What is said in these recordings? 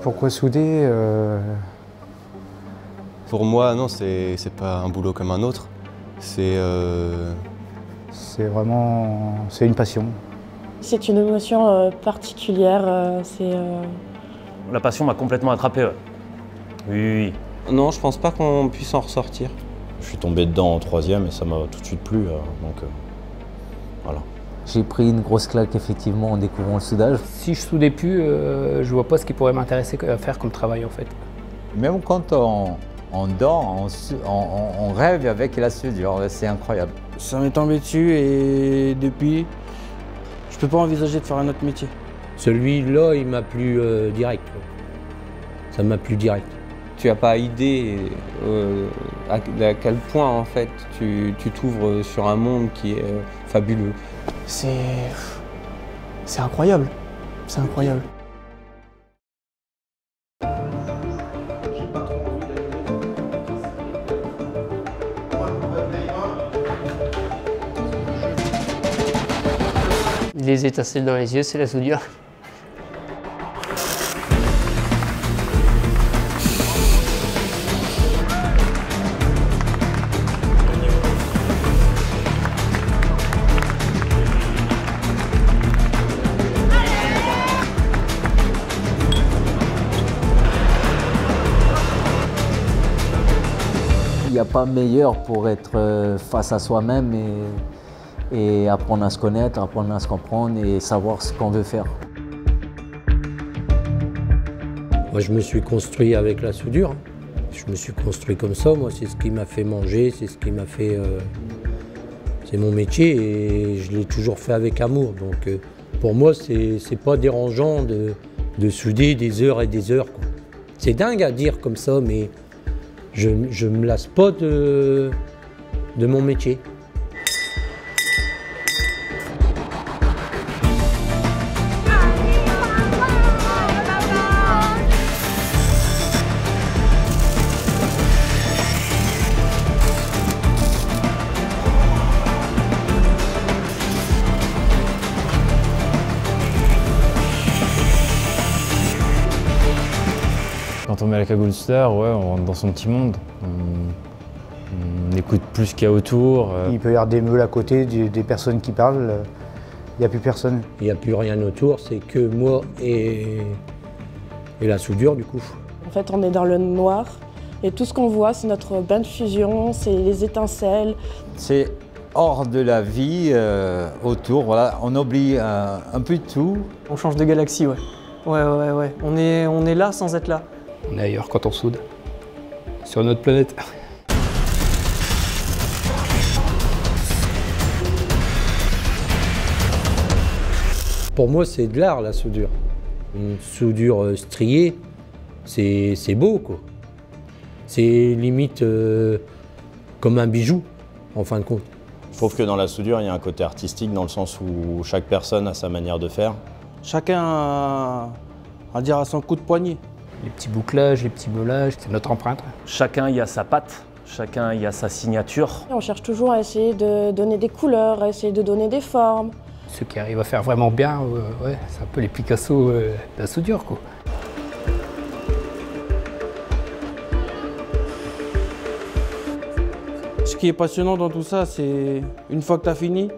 Pourquoi souder Pour moi, non, c'est pas un boulot comme un autre. C'est une passion. C'est une émotion particulière. La passion m'a complètement attrapé. Ouais. Oui. Non, je pense pas qu'on puisse en ressortir. Je suis tombé dedans en troisième et ça m'a tout de suite plu, voilà. J'ai pris une grosse claque effectivement en découvrant le soudage. Si je soudais plus, je vois pas ce qui pourrait m'intéresser à faire comme travail en fait. Même quand on dort, on rêve avec la soudure, c'est incroyable. Ça m'est tombé dessus et depuis, je peux pas envisager de faire un autre métier. Celui-là, il m'a plu direct. Ça m'a plu direct. Tu n'as pas idée à quel point en fait tu t'ouvres sur un monde qui est fabuleux. C'est incroyable, c'est incroyable. Les étincelles dans les yeux, c'est la soudure. Il n'y a pas meilleur pour être face à soi-même et apprendre à se connaître, apprendre à se comprendre et savoir ce qu'on veut faire. Moi, je me suis construit avec la soudure. Je me suis construit comme ça. Moi, c'est ce qui m'a fait manger, c'est ce qui m'a fait... c'est mon métier et je l'ai toujours fait avec amour. Donc, pour moi, c'est pas dérangeant de souder des heures et des heures. C'est dingue à dire comme ça, mais je me lasse pas de mon métier. Quand on met la cagoule soudeur, ouais, on rentre dans son petit monde. On écoute plus ce qu'il y a autour. Il peut y avoir des meules à côté, des personnes qui parlent. Il n'y a plus personne. Il n'y a plus rien autour, c'est que moi et la soudure du coup. En fait, on est dans le noir et tout ce qu'on voit, c'est notre bain de fusion, c'est les étincelles. C'est hors de la vie autour, voilà. On oublie un peu de tout. On change de galaxie, ouais. Ouais. On est là sans être là. On est ailleurs quand on soude, sur notre planète. Pour moi, c'est de l'art, la soudure. Une soudure striée, c'est beau, quoi. C'est limite comme un bijou, en fin de compte. Je trouve que dans la soudure, il y a un côté artistique dans le sens où chaque personne a sa manière de faire. Chacun a à dire à son coup de poignet. Les petits bouclages, les petits meulages, c'est notre empreinte. Chacun y a sa patte, chacun y a sa signature. On cherche toujours à essayer de donner des couleurs, à essayer de donner des formes. Ceux qui arrivent à faire vraiment bien, ouais, c'est un peu les Picasso de la soudure, quoi. Ce qui est passionnant dans tout ça, c'est une fois que tu as fini,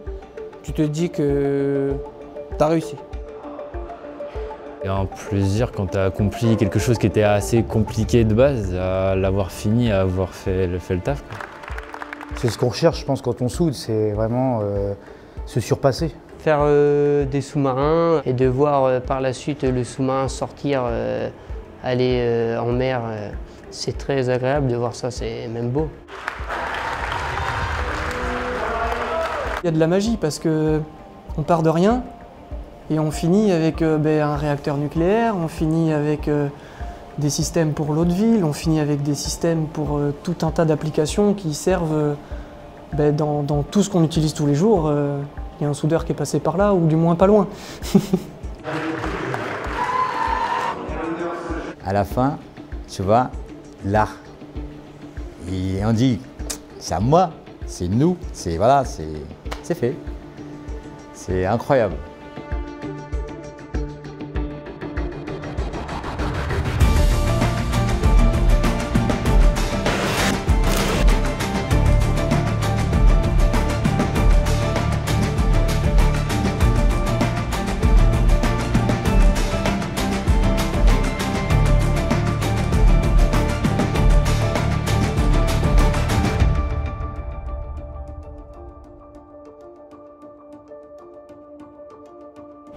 tu te dis que tu as réussi. Il y a un plaisir quand tu as accompli quelque chose qui était assez compliqué de base, à l'avoir fini, à avoir fait le taf. C'est ce qu'on recherche, je pense, quand on soude, c'est vraiment se surpasser. Faire des sous-marins et de voir par la suite le sous-marin sortir, aller en mer, c'est très agréable de voir ça, c'est même beau. Il y a de la magie parce qu'on part de rien et on finit avec un réacteur nucléaire, on finit avec des systèmes pour l'eau de ville, on finit avec des systèmes pour tout un tas d'applications qui servent dans tout ce qu'on utilise tous les jours. Il y a un soudeur qui est passé par là, ou du moins pas loin. À la fin, tu vois, l'art. Et on dit, c'est à moi, c'est nous, c'est voilà, c'est fait. C'est incroyable.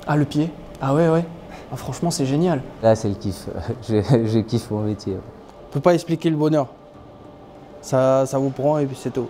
Ah, le pied? Ah ouais, ouais. Ah, franchement, c'est génial. Là, c'est le kiff. Je kiffe mon métier. On peut pas expliquer le bonheur. Ça vous prend et puis c'est tout.